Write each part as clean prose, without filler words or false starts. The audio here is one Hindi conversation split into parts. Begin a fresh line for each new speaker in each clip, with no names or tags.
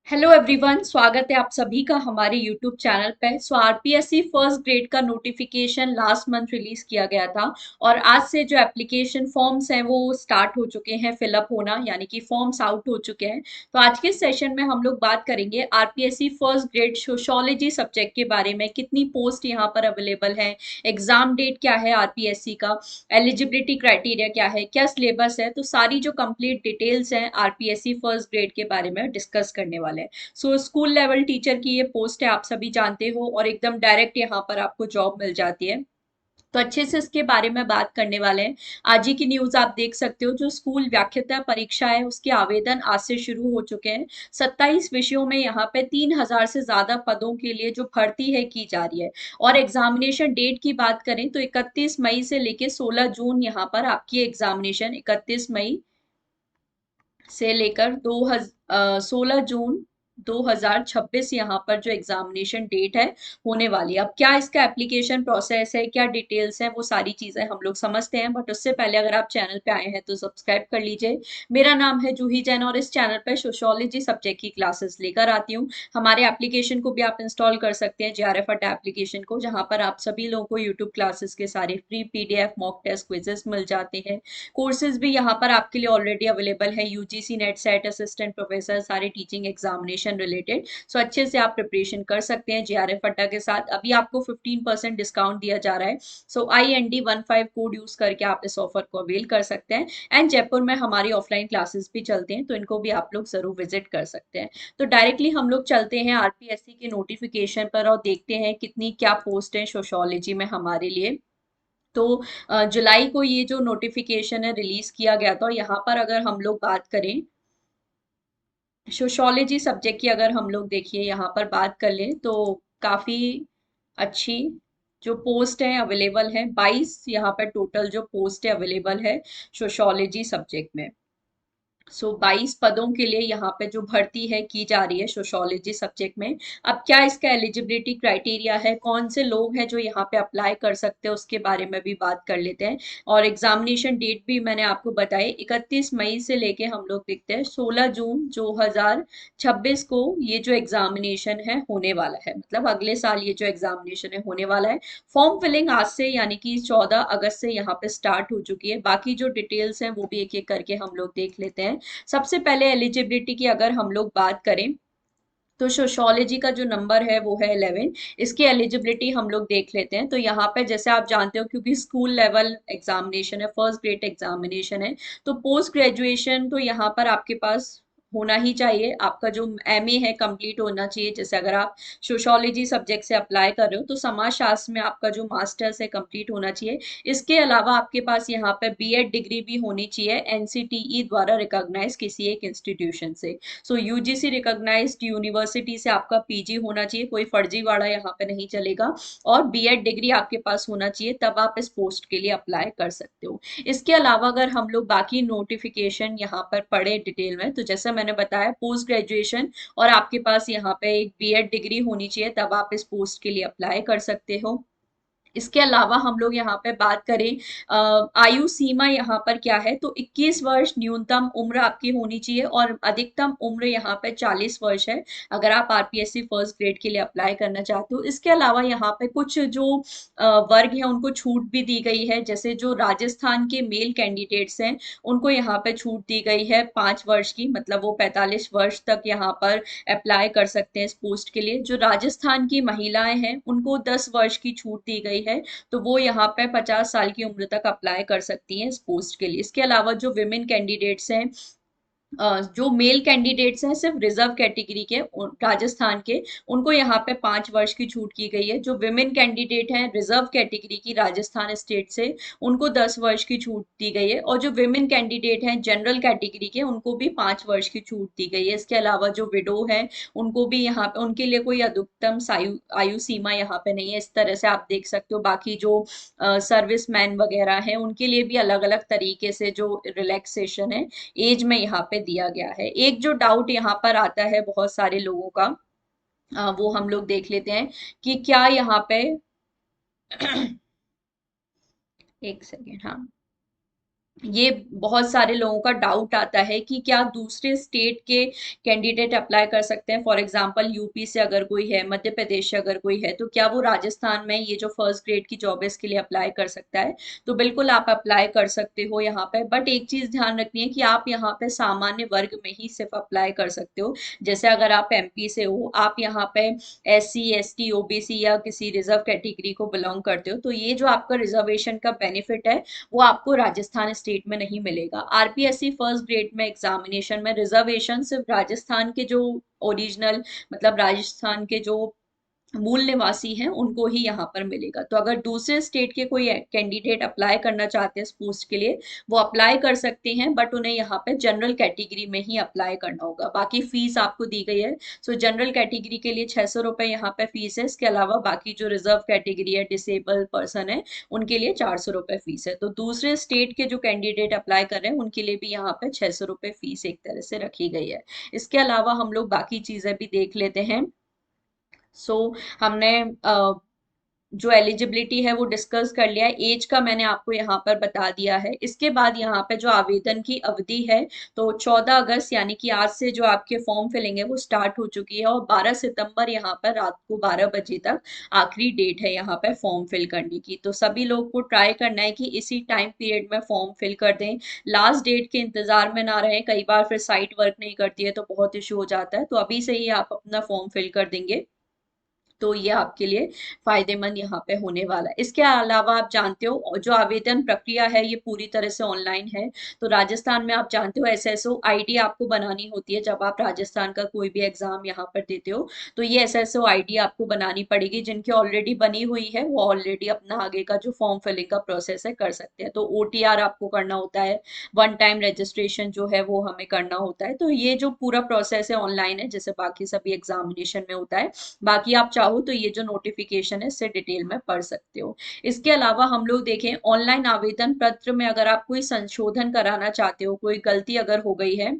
हेलो एवरीवन, स्वागत है आप सभी का हमारे यूट्यूब चैनल पे। आरपीएससी फर्स्ट ग्रेड का नोटिफिकेशन लास्ट मंथ रिलीज किया गया था और आज से जो एप्लीकेशन फॉर्म्स हैं वो स्टार्ट हो चुके हैं फिलअप होना, यानी कि फॉर्म्स आउट हो चुके हैं। तो आज के सेशन में हम लोग बात करेंगे RPSC first grade sociology subject के बारे में, कितनी पोस्ट यहाँ पर अवेलेबल है, एग्जाम डेट क्या है आरपीएससी का, एलिजिबिलिटी क्राइटेरिया क्या है, क्या सिलेबस है। तो सारी जो कंप्लीट डिटेल्स हैं आरपीएससी फर्स्ट ग्रेड के बारे में डिस्कस करने वाले हैं। स्कूल लेवल टीचर की ये पोस्ट है, आप सभी जानते हो, और एकदम डायरेक्ट यहाँ पर आपको जॉब मिल जाती है। तो अच्छे से इसके बारे में बात करने वाले हैं। आज ही की न्यूज आप देख सकते हो, जो स्कूल व्याख्याता परीक्षा है उसके आवेदन आज से शुरू हो चुके हैं। 27 विषयों में यहाँ पे 3,000 से ज्यादा पदों के लिए जो भर्ती है की जा रही है। और एग्जामिनेशन डेट की बात करें तो 31 मई से लेके 16 जून यहाँ पर आपकी एग्जामिनेशन, 31 मई से लेकर 16 जून 2026 यहाँ पर जो एग्जामिनेशन डेट है होने वाली है। अब क्या इसका एप्लीकेशन प्रोसेस है, क्या डिटेल्स हैं, वो सारी चीजें हम लोग समझते हैं, बट उससे पहले अगर आप चैनल पे आए हैं तो सब्सक्राइब कर लीजिए। मेरा नाम है जूही जैन और इस चैनल पर सोशियोलॉजी सब्जेक्ट की क्लासेस लेकर आती हूँ। हमारे एप्लीकेशन को भी आप इंस्टॉल कर सकते हैं, जेआरएफ अड्डा एप्लीकेशन को, जहाँ पर आप सभी लोगों को यूट्यूब क्लासेस के सारे free PDF, mock test, quizzes मिल जाते हैं। कोर्सेज भी यहाँ पर आपके लिए ऑलरेडी अवेलेबल है, UGC NET SET, assistant professor, सारे टीचिंग एग्जामिनेशन रिलेटेड। सो अच्छे से आप प्रिपरेशन कर सकते हैं जेआरएफ अड्डा के साथ। अभी आपको 15% डिस्काउंट दिया जा रहा है। IND15 कोड यूज करके आप इस ऑफर को अवेल कर सकते हैं। एंड जयपुर में हमारी ऑफलाइन क्लासेस भी चलते हैं, तो इनको भी आप लोग जरूर विजिट कर सकते हैं। तो डायरेक्टली हम लोग चलते हैं आरपीएससी के नोटिफिकेशन पर और देखते हैं कितनी क्या पोस्ट है सोशियोलॉजी में हमारे लिए। तो जुलाई को ये जो नोटिफिकेशन है रिलीज किया गया था, और यहाँ पर अगर हम लोग बात करें सोशियोलॉजी सब्जेक्ट की, अगर हम लोग देखिए यहाँ पर बात कर लें तो काफी अच्छी जो पोस्ट है अवेलेबल है। 22 यहाँ पर टोटल जो पोस्ट है अवेलेबल है सोशियोलॉजी सब्जेक्ट में। 22 पदों के लिए यहाँ पे जो भर्ती है की जा रही है सोशियोलॉजी सब्जेक्ट में। अब क्या इसका एलिजिबिलिटी क्राइटेरिया है, कौन से लोग हैं जो यहाँ पे अप्लाई कर सकते हैं, उसके बारे में भी बात कर लेते हैं। और एग्जामिनेशन डेट भी मैंने आपको बताई, 31 मई से लेके हम लोग देखते हैं 16 जून 2026 को ये जो एग्जामिनेशन है होने वाला है, मतलब अगले साल ये जो एग्जामिनेशन है होने वाला है। फॉर्म फिलिंग आज से यानी कि 14 अगस्त से यहाँ पे स्टार्ट हो चुकी है। बाकी जो डिटेल्स हैं वो भी एक एक करके हम लोग देख लेते हैं। सबसे पहले एलिजिबिलिटी की अगर हम लोग बात करें तो सोशियोलॉजी का जो नंबर है वो है 11। इसकी एलिजिबिलिटी हम लोग देख लेते हैं। तो यहाँ पे जैसे आप जानते हो, क्योंकि स्कूल लेवल एग्जामिनेशन है, फर्स्ट ग्रेड एग्जामिनेशन है, तो पोस्ट ग्रेजुएशन तो यहाँ पर आपके पास होना ही चाहिए। आपका जो एमए है कंप्लीट होना चाहिए। जैसे अगर आप सोशियोलॉजी सब्जेक्ट से अप्लाई कर रहे हो तो समाजशास्त्र में आपका जो मास्टर्स है कंप्लीट होना चाहिए। इसके अलावा आपके पास यहाँ पे बीएड डिग्री भी होनी चाहिए, एनसीटीई द्वारा रिकॉग्नाइज किसी एक इंस्टीट्यूशन से। यूजीसी रिकॉग्नाइज्ड यूनिवर्सिटी से आपका पीजी होना चाहिए, कोई फर्जीवाड़ा यहाँ पे नहीं चलेगा। और बीएड डिग्री आपके पास होना चाहिए, तब आप इस पोस्ट के लिए अप्लाई कर सकते हो। इसके अलावा अगर हम लोग बाकी नोटिफिकेशन यहाँ पर पढ़े डिटेल में, तो जैसे मैंने बताया पोस्ट ग्रेजुएशन और आपके पास यहाँ पे एक बीएड डिग्री होनी चाहिए, तब आप इस पोस्ट के लिए अप्लाई कर सकते हो। इसके अलावा हम लोग यहाँ पे बात करें आयु सीमा यहाँ पर क्या है, तो 21 वर्ष न्यूनतम उम्र आपकी होनी चाहिए और अधिकतम उम्र यहाँ पे 40 वर्ष है, अगर आप आरपीएससी फर्स्ट ग्रेड के लिए अप्लाई करना चाहते हो। इसके अलावा यहाँ पे कुछ जो वर्ग है उनको छूट भी दी गई है। जैसे जो राजस्थान के मेल कैंडिडेट्स हैं उनको यहाँ पे छूट दी गई है 5 वर्ष की, मतलब वो 45 वर्ष तक यहाँ पर अप्लाई कर सकते हैं इस पोस्ट के लिए। जो राजस्थान की महिलाएं हैं उनको 10 वर्ष की छूट दी गई है, तो वो यहाँ पे 50 साल की उम्र तक अप्लाई कर सकती हैं इस पोस्ट के लिए। इसके अलावा जो विमेन कैंडिडेट्स हैं, जो मेल कैंडिडेट्स हैं सिर्फ रिजर्व कैटेगरी के राजस्थान के, उनको यहाँ पे 5 वर्ष की छूट की गई है। जो विमेन कैंडिडेट हैं रिजर्व कैटेगरी की राजस्थान स्टेट से, उनको 10 वर्ष की छूट दी गई है। और जो विमेन कैंडिडेट हैं जनरल कैटेगरी के, उनको भी 5 वर्ष की छूट दी गई है। इसके अलावा जो विडो है उनको भी यहाँ पे, उनके लिए कोई अधिकतम आयु सीमा यहाँ पे नहीं है। इस तरह से आप देख सकते हो। बाकी जो सर्विस मैन वगैरह हैं उनके लिए भी अलग अलग तरीके से जो रिलैक्सेशन है एज में यहाँ पे दिया गया है। एक जो डाउट यहाँ पर आता है बहुत सारे लोगों का, वो हम लोग देख लेते हैं कि क्या यहाँ पे एक सेकेंड, हाँ। ये बहुत सारे लोगों का डाउट आता है कि क्या दूसरे स्टेट के कैंडिडेट अप्लाई कर सकते हैं। फॉर एग्जांपल यूपी से अगर कोई है, मध्य प्रदेश से अगर कोई है, तो क्या वो राजस्थान में ये जो फर्स्ट ग्रेड की जॉब है इसके लिए अप्लाई कर सकता है। तो बिल्कुल आप अप्लाई कर सकते हो यहाँ पे, बट एक चीज ध्यान रखनी है कि आप यहाँ पे सामान्य वर्ग में ही सिर्फ अप्लाई कर सकते हो। जैसे अगर आप एमपी से हो, आप यहाँ पे SC ST OBC या किसी रिजर्व कैटेगरी को बिलोंग करते हो, तो ये जो आपका रिजर्वेशन का बेनिफिट है वो आपको राजस्थान स्टेट में नहीं मिलेगा। आरपीएससी फर्स्ट ग्रेड में एग्जामिनेशन में रिजर्वेशन सिर्फ राजस्थान के जो ओरिजिनल, मतलब राजस्थान के जो मूल निवासी हैं उनको ही यहाँ पर मिलेगा। तो अगर दूसरे स्टेट के कोई कैंडिडेट अप्लाई करना चाहते हैं इस पोस्ट के लिए, वो अप्लाई कर सकते हैं, बट उन्हें यहाँ पे जनरल कैटेगरी में ही अप्लाई करना होगा। बाकी फीस आपको दी गई है। सो जनरल कैटेगरी के लिए 600 रुपये यहाँ पे फीस है। इसके अलावा बाकी जो रिजर्व कैटेगरी है, डिसेबल पर्सन है, उनके लिए 400 रुपये फीस है। तो दूसरे स्टेट के जो कैंडिडेट अप्लाई कर रहे हैं उनके लिए भी यहाँ पे 600 रुपये फीस एक तरह से रखी गई है। इसके अलावा हम लोग बाकी चीजें भी देख लेते हैं। सो हमने जो एलिजिबिलिटी है वो डिस्कस कर लिया है। एज का मैंने आपको यहाँ पर बता दिया है। इसके बाद यहाँ पे जो आवेदन की अवधि है, तो 14 अगस्त यानी कि आज से जो आपके फॉर्म फिलिंग है वो स्टार्ट हो चुकी है, और 12 सितंबर यहाँ पर रात को 12 बजे तक आखिरी डेट है यहाँ पे फॉर्म फिल करने की। तो सभी लोग को ट्राई करना है कि इसी टाइम पीरियड में फॉर्म फिल कर दें। लास्ट डेट के इंतजार में ना रहें, कई बार फिर साइट वर्क नहीं करती है तो बहुत इशू हो जाता है। तो अभी से ही आप अपना फॉर्म फिल कर देंगे तो ये आपके लिए फायदेमंद यहाँ पे होने वाला है। इसके अलावा आप जानते हो जो आवेदन प्रक्रिया है ये पूरी तरह से ऑनलाइन है। तो राजस्थान में आप जानते हो SSO आईडी आपको बनानी होती है जब आप राजस्थान का कोई भी एग्जाम यहाँ पर देते हो। तो ये SSO आईडी आपको बनानी पड़ेगी। जिनकी ऑलरेडी बनी हुई है वो ऑलरेडी अपना आगे का जो फॉर्म फिलिंग का प्रोसेस है कर सकते हैं। तो OTR आपको करना होता है, वन टाइम रजिस्ट्रेशन जो है वो हमें करना होता है। तो ये जो पूरा प्रोसेस है ऑनलाइन है, जैसे बाकी सभी एग्जामिनेशन में होता है। बाकी आप चाहो तो ये जो नोटिफिकेशन है इससे डिटेल में पढ़ सकते हो। इसके अलावा हम लोग देखें ऑनलाइन आवेदन पत्र में अगर आप कोई संशोधन कराना चाहते हो, कोई गलती अगर हो गई है,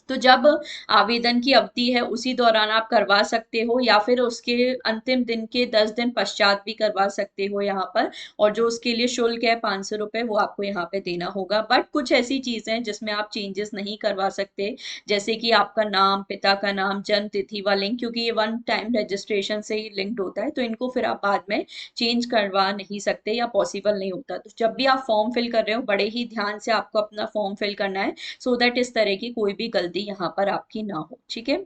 तो जब आवेदन की अवधि है उसी दौरान आप करवा सकते हो, या फिर उसके अंतिम दिन के 10 दिन पश्चात भी करवा सकते हो यहाँ पर। और जो उसके लिए शुल्क है 500 रुपये वो आपको यहाँ पे देना होगा। बट कुछ ऐसी चीजें हैं जिसमें आप चेंजेस नहीं करवा सकते, जैसे कि आपका नाम, पिता का नाम, जन्म तिथि व लिंक, क्योंकि ये वन टाइम रजिस्ट्रेशन से ही लिंक्ड होता है, तो इनको फिर आप बाद में चेंज करवा नहीं सकते या पॉसिबल नहीं होता। तो जब भी आप फॉर्म फिल कर रहे हो बड़े ही ध्यान से आपको अपना फॉर्म फिल करना है, सो दैट इस तरह की कोई भी गलती यहाँ पर आपकी ना हो। ठीक है।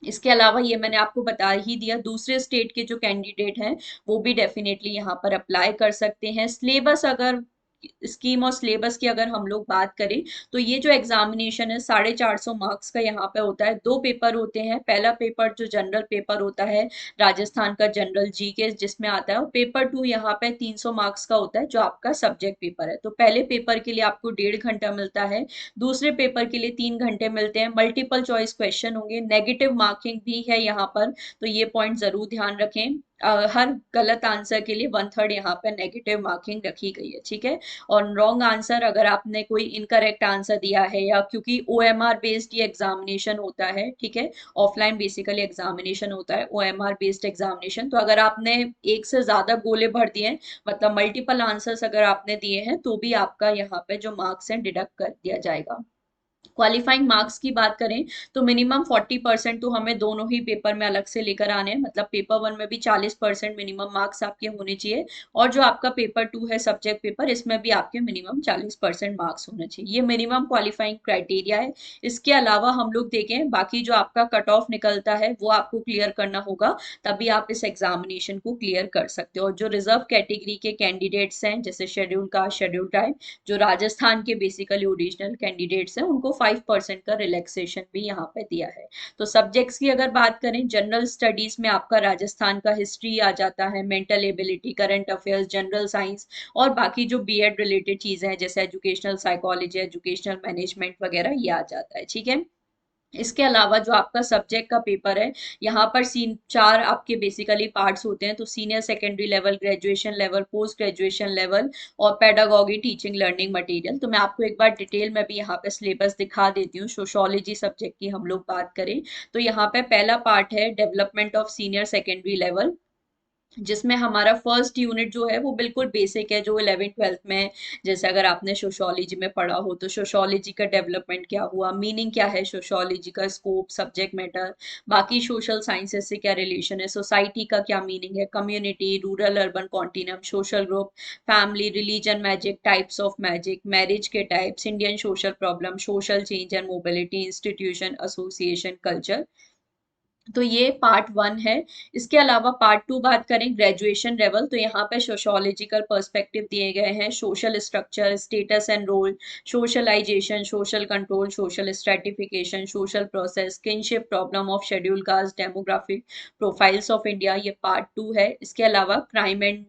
इसके अलावा ये मैंने आपको बता ही दिया, दूसरे स्टेट के जो कैंडिडेट हैं वो भी डेफिनेटली यहाँ पर अप्लाई कर सकते हैं। सिलेबस अगर स्कीम और सिलेबस की अगर हम लोग बात करें, तो ये जो एग्जामिनेशन है 450 मार्क्स का यहाँ पे होता है। दो पेपर होते हैं। पहला पेपर जो जनरल पेपर होता है राजस्थान का जनरल जीके जिसमें आता है, और पेपर 2 यहाँ पे 300 मार्क्स का होता है जो आपका सब्जेक्ट पेपर है। तो पहले पेपर के लिए आपको 1.5 घंटा मिलता है, दूसरे पेपर के लिए 3 घंटे मिलते हैं। मल्टीपल चॉइस क्वेश्चन होंगे, नेगेटिव मार्किंग भी है यहाँ पर, तो ये पॉइंट जरूर ध्यान रखें। हर गलत आंसर के लिए 1/3 यहाँ पर नेगेटिव मार्किंग रखी गई है। ठीक है। और रॉन्ग आंसर अगर आपने कोई इनकरेक्ट आंसर दिया है, या क्योंकि OMR बेस्ड ये एग्जामिनेशन होता है, ठीक है, ऑफलाइन बेसिकली एग्जामिनेशन होता है OMR बेस्ड एग्जामिनेशन, तो अगर आपने एक से ज्यादा गोले भर दिए हैं, मतलब मल्टीपल आंसर्स अगर आपने दिए हैं, तो भी आपका यहाँ पे जो मार्क्स है डिडक्ट कर दिया जाएगा। क्वालिफाइंग मार्क्स की बात करें तो मिनिमम 40% तो हमें दोनों ही पेपर में अलग से लेकर आने हैं। मतलब पेपर 1 में भी 40% मिनिमम मार्क्स आपके होने चाहिए, और जो आपका पेपर 2 है सब्जेक्ट पेपर, इसमें भी आपके मिनिमम 40% मार्क्स होने चाहिए। ये मिनिमम क्वालिफाइंग क्राइटेरिया है। इसके अलावा हम लोग देखें बाकी जो आपका कट ऑफ निकलता है वो आपको क्लियर करना होगा, तभी आप इस एग्जामिनेशन को क्लियर कर सकते हो। और जो रिजर्व कैटेगरी के कैंडिडेट्स हैं, जैसे शेड्यूल कास्ट, शेड्यूल ट्राइब, जो राजस्थान के बेसिकली ओरिजिनल कैंडिडेट्स हैं, उनको 5% का रिलैक्सेशन भी यहाँ पे दिया है। तो सब्जेक्ट्स की अगर बात करें, जनरल स्टडीज में आपका राजस्थान का हिस्ट्री आ जाता है, mental ability, current affairs, general science, और बाकी जो बीएड रिलेटेड चीजें हैं जैसे एजुकेशनल साइकोलॉजी, एजुकेशनल मैनेजमेंट वगैरह, ये आ जाता है। ठीक है। इसके अलावा जो आपका सब्जेक्ट का पेपर है, यहाँ पर सीन 4 आपके बेसिकली पार्ट्स होते हैं। तो senior secondary level, graduation level, post graduation level, और पेडागॉगी, टीचिंग, लर्निंग मटेरियल। तो मैं आपको एक बार डिटेल में भी यहाँ पे सिलेबस दिखा देती हूँ। सोशोलॉजी सब्जेक्ट की हम लोग बात करें तो यहाँ पे पहला पार्ट है development of senior secondary level, जिसमें हमारा फर्स्ट यूनिट जो है वो बिल्कुल बेसिक है, जो 11th 12th में है। जैसे अगर आपने सोशोलॉजी में पढ़ा हो तो सोशोलॉजी का डेवलपमेंट क्या हुआ, मीनिंग क्या है सोशोलॉजी का, स्कोप, सब्जेक्ट मैटर, बाकी सोशल साइंसेस से क्या रिलेशन है, सोसाइटी का क्या मीनिंग है, community, rural urban continuum, social group, family, religion, magic, types of magic, marriage के types, Indian social problem, social change and mobility, institution, association, culture. तो ये पार्ट 1 है। इसके अलावा पार्ट 2 बात करें ग्रेजुएशन लेवल, तो यहाँ पे सोशोलॉजिकल पर्सपेक्टिव दिए गए हैं, social structure, status and role, socialization, social control, social stratification, social process, kinship problem of schedule caste, demographic profiles of India, ये पार्ट 2 है। इसके अलावा crime and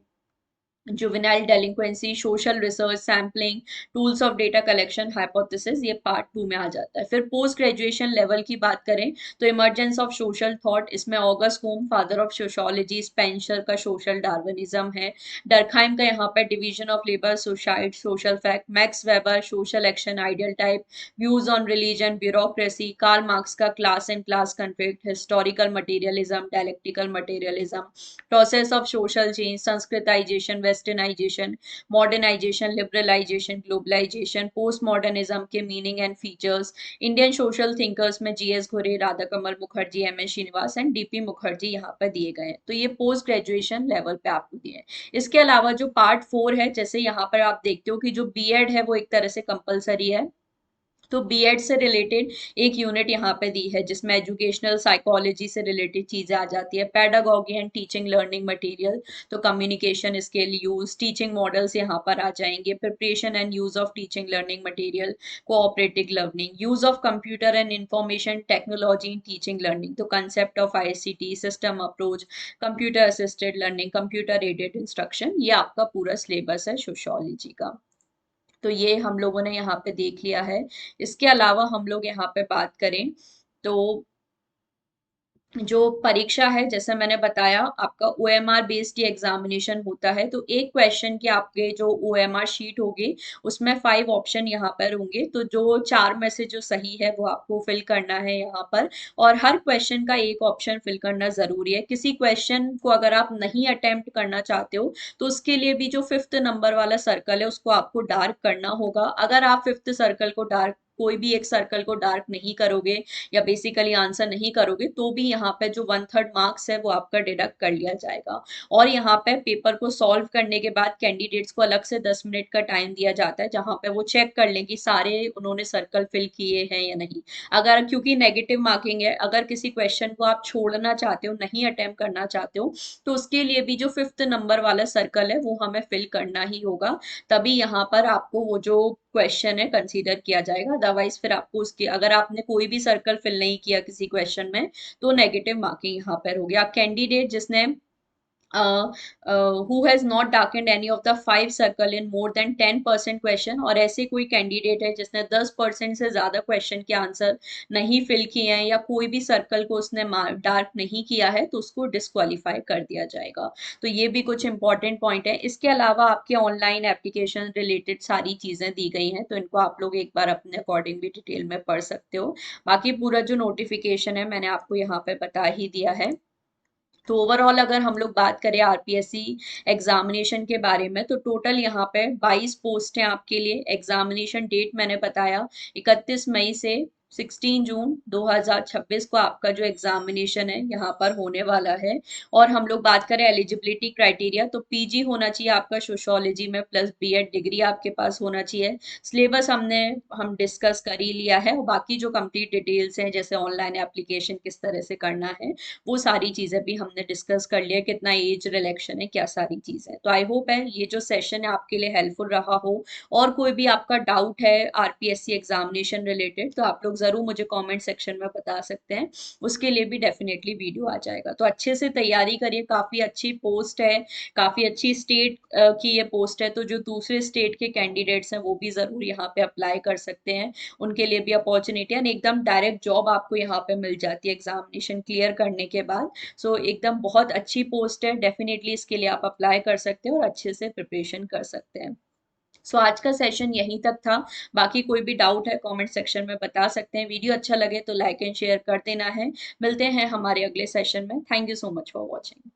juvenile delinquency, social research, sampling, tools of data collection, hypothesis, ये पार्ट 2 में आ जाता है। फिर पोस्ट ग्रेजुएशन लेवल की बात करें तो इमर्जेंस ऑफ सोशल थॉट, इसमें August Comte father of sociology, Spencer का सोशल डार्विनिज्म है, डर्कहाइम का यहाँ पर division of labour, suicide, social fact, Max Weber, social action, ideal type, views on religion, bureaucracy, Karl Marx का class and class conflict, historical materialism, dialectical materialism, process of social change, Sanskritisation, Westernisation, modernisation, liberalisation, globalisation, post modernism के meaning and features, Indian social thinkers में जीएस घुरे, Radhakamal Mukherjee, M S Srinivas and DP Mukherjee यहाँ पर दिए गए हैं। तो ये पोस्ट ग्रेजुएशन लेवल पे आपको दिए हैं। इसके अलावा जो पार्ट 4 है, जैसे यहाँ पर आप देखते हो कि जो बीएड है वो एक तरह से कंपलसरी है, तो बीएड से रिलेटेड एक यूनिट यहाँ पे दी है जिसमें एजुकेशनल साइकोलॉजी से रिलेटेड चीजें आ जाती है, pedagogy and teaching learning material, तो communication skill use, teaching models यहाँ पर आ जाएंगे, preparation and use of teaching learning material, cooperative learning, use of computer and information technology in teaching learning, तो concept of ICT, system approach, computer assisted learning, computer aided instruction, ये आपका पूरा सिलेबस है सोशियोलॉजी का। तो ये हम लोगों ने यहाँ पे देख लिया है। इसके अलावा हम लोग यहाँ पे बात करें तो जो परीक्षा है, जैसे मैंने बताया, आपका ओएमआर बेस्ड ये एग्जामिनेशन होता है। तो एक क्वेश्चन के आपके जो ओएमआर शीट होगी उसमें 5 ऑप्शन यहाँ पर होंगे, तो जो 4 में से जो सही है वो आपको फिल करना है यहाँ पर, और हर क्वेश्चन का एक ऑप्शन फिल करना जरूरी है। किसी क्वेश्चन को अगर आप नहीं अटेम्प्ट करना चाहते हो तो उसके लिए भी जो 5th नंबर वाला सर्कल है उसको आपको डार्क करना होगा। अगर आप 5th सर्कल को डार्क, कोई भी एक सर्कल को डार्क नहीं करोगे या बेसिकली आंसर नहीं करोगे तो भी यहाँ पे जो 1/3 मार्क्स है वो आपका डिडक्ट कर लिया जाएगा। और यहाँ पे पेपर को सॉल्व करने के बाद कैंडिडेट्स को अलग से 10 मिनट का टाइम दिया जाता है जहाँ पे वो चेक कर लें कि सारे उन्होंने सर्कल फिल किए हैं या नहीं। अगर, क्योंकि नेगेटिव मार्किंग है, अगर किसी क्वेश्चन को आप छोड़ना चाहते हो, नहीं अटेम्प्ट करना चाहते हो, तो उसके लिए भी जो 5th नंबर वाला सर्कल है वो हमें फिल करना ही होगा, तभी यहाँ पर आपको वो जो क्वेश्चन है कंसीडर किया जाएगा। अदरवाइज फिर आपको उसकी, अगर आपने कोई भी सर्कल फिल नहीं किया किसी क्वेश्चन में तो नेगेटिव मार्किंग यहाँ पर होगी। कैंडिडेट जिसने who has not darkened any of the 5 circle in more than 10% question, और ऐसे कोई कैंडिडेट है जिसने 10% से ज्यादा क्वेश्चन के आंसर नहीं फिल किए हैं या कोई भी सर्कल को उसने डार्क नहीं किया है तो उसको डिस्क्वालीफाई कर दिया जाएगा। तो ये भी कुछ इंपॉर्टेंट पॉइंट है। इसके अलावा आपके ऑनलाइन एप्लीकेशन रिलेटेड सारी चीजें दी गई हैं, तो इनको आप लोग एक बार अपने अकॉर्डिंग भी डिटेल में पढ़ सकते हो। बाकी पूरा जो नोटिफिकेशन है मैंने आपको यहाँ पे बता ही दिया है। तो ओवरऑल अगर हम लोग बात करें आरपीएससी एग्जामिनेशन के बारे में, तो टोटल यहाँ पे 22 पोस्ट हैं आपके लिए। एग्जामिनेशन डेट मैंने बताया 31 मई से 16 जून 2026 को आपका जो एग्जामिनेशन है यहाँ पर होने वाला है। और हम लोग बात करें एलिजिबिलिटी क्राइटेरिया, तो पीजी होना चाहिए आपका सोशोलॉजी में, प्लस बीएड डिग्री आपके पास होना चाहिए। सिलेबस हम डिस्कस कर ही लिया है, और बाकी जो कंप्लीट डिटेल्स हैं जैसे ऑनलाइन एप्लीकेशन किस तरह से करना है वो सारी चीजें भी हमने डिस्कस कर लिया, कितना एज रिलेक्शन है, क्या सारी चीजें। तो आई होप है ये जो सेशन है आपके लिए हेल्पफुल रहा हो। और कोई भी आपका डाउट है आरपीएससी एग्जामिनेशन रिलेटेड तो आप लोग जरूर मुझे कमेंट सेक्शन में बता सकते हैं, उसके लिए भी डेफिनेटली वीडियो आ जाएगा। तो अच्छे से तैयारी करिए, काफी अच्छी पोस्ट है, काफी अच्छी स्टेट की ये पोस्ट है, तो जो दूसरे स्टेट के कैंडिडेट्स हैं वो भी जरूर यहाँ पे अप्लाई कर सकते हैं, उनके लिए भी अपॉर्चुनिटी है। एकदम डायरेक्ट जॉब आपको यहाँ पे मिल जाती है एग्जामिनेशन क्लियर करने के बाद। सो एकदम बहुत अच्छी पोस्ट है, डेफिनेटली इसके लिए आप अप्लाई कर सकते हैं और अच्छे से प्रिपरेशन कर सकते हैं। सो आज का सेशन यहीं तक था। बाकी कोई भी डाउट है कमेंट सेक्शन में बता सकते हैं। वीडियो अच्छा लगे तो लाइक एंड शेयर कर देना है। मिलते हैं हमारे अगले सेशन में। Thank you so much for watching.